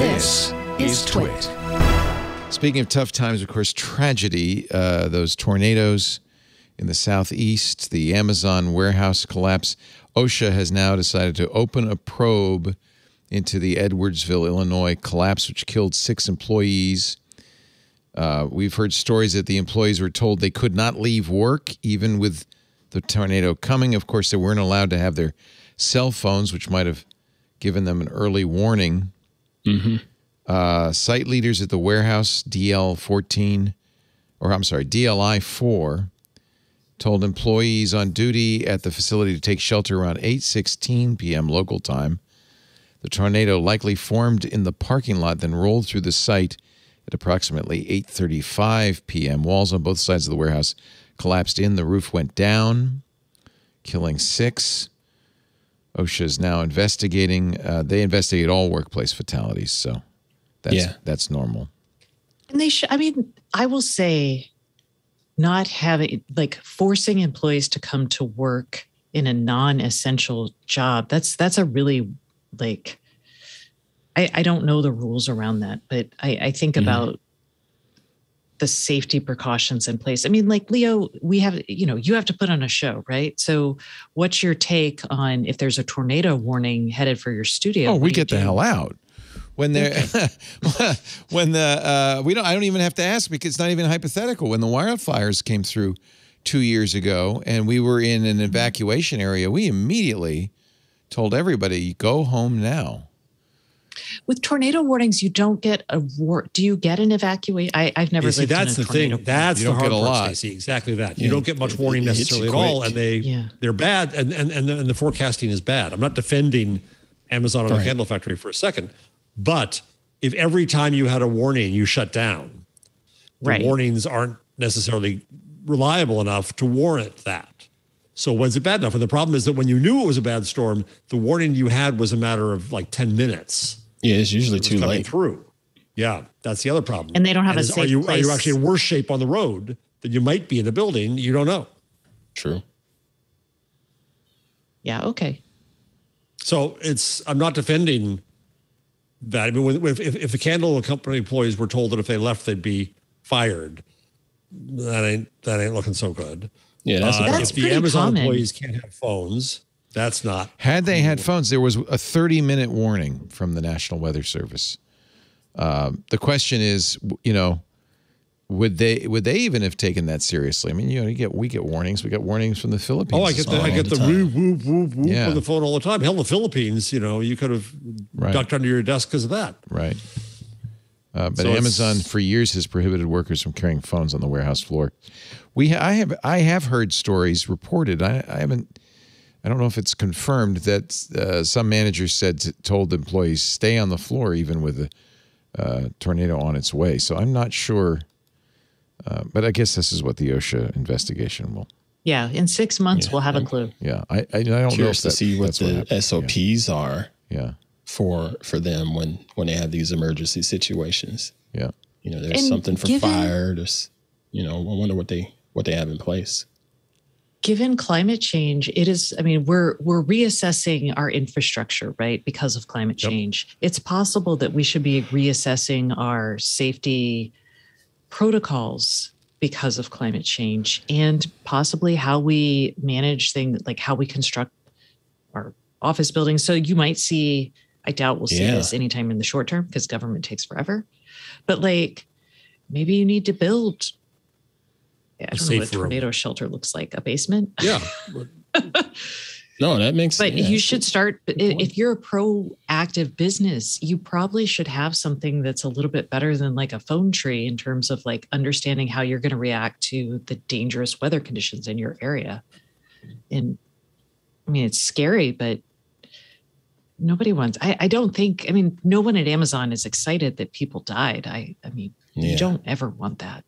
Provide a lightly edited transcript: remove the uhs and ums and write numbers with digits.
This is TWiT. Speaking of tough times, of course, tragedy, those tornadoes in the southeast, the Amazon warehouse collapse. OSHA has now decided to open a probe into the Edwardsville, Illinois collapse, which killed 6 employees. We've heard stories that the employees were told they could not leave work, even with the tornado coming. Of course, they weren't allowed to have their cell phones, which might have given them an early warning. Site leaders at the warehouse, DLI-4, told employees on duty at the facility to take shelter around 8:16 p.m. local time. The tornado likely formed in the parking lot, then rolled through the site at approximately 8:35 p.m. Walls on both sides of the warehouse collapsed in. The roof went down, killing 6. OSHA is now investigating. They investigate all workplace fatalities, so that's normal. And they should. I mean, I will say, not having forcing employees to come to work in a non-essential job. That's a really I don't know the rules around that, but I think about the safety precautions in place. I mean, Leo, we have, you have to put on a show, right? So what's your take on if there's a tornado warning headed for your studio? Oh, we get the hell out. When they're, I don't even have to ask because it's not even hypothetical. When the wildfires came through 2 years ago and we were in an evacuation area, we immediately told everybody, go home now. With tornado warnings, you don't get a do you get an evacuation? I've never lived in a tornado. That's the thing. That's the hard part, Stacey. Exactly that. You don't get much warning necessarily at all, and they're bad, and the forecasting is bad. I'm not defending Amazon or the candle factory for a second, but if every time you had a warning you shut down, the warnings aren't necessarily reliable enough to warrant that. So when's it bad enough? And the problem is that when you knew it was a bad storm, the warning you had was a matter of 10 minutes. Yeah, it's usually too late. Through. Yeah, that's the other problem. And they don't have a safe place. Are you actually in worse shape on the road than you might be in a building? You don't know. True. Yeah, okay. So I'm not defending that. I mean, if the candle company employees were told that if they left, they'd be fired, that ain't looking so good. Yeah, that's if the Amazon employees can't have phones, that's not. Had they had phones, there was a 30-minute warning from the National Weather Service. The question is, would they even have taken that seriously? I mean, we get warnings. We get warnings from the Philippines. Oh, I get the whoop, whoop, whoop, whoop on the phone all the time. Hell, the Philippines, you could have ducked under your desk because of that. Right. But so Amazon for years has prohibited workers from carrying phones on the warehouse floor. I have heard stories reported. I don't know if it's confirmed that some managers told employees stay on the floor even with a tornado on its way. So I'm not sure, but I guess this is what the OSHA investigation will. Yeah, in 6 months we'll have a clue. Yeah, I don't know if to see what the SOPs are. Yeah. For them when they have these emergency situations. Yeah. There's something for fire. There's, I wonder what they have in place. Given climate change, we're reassessing our infrastructure, right? Because of climate change. It's possible that we should be reassessing our safety protocols because of climate change and possibly how we manage things, like how we construct our office buildings. So you might see, I doubt we'll see this anytime in the short term because government takes forever. But maybe you need to build, I don't know what a tornado shelter looks like, a basement. Yeah. No, that makes sense. But you should start, if you're a proactive business, you probably should have something that's a little bit better than a phone tree in terms of understanding how you're going to react to the dangerous weather conditions in your area. And it's scary, but nobody wants, no one at Amazon is excited that people died. You don't ever want that.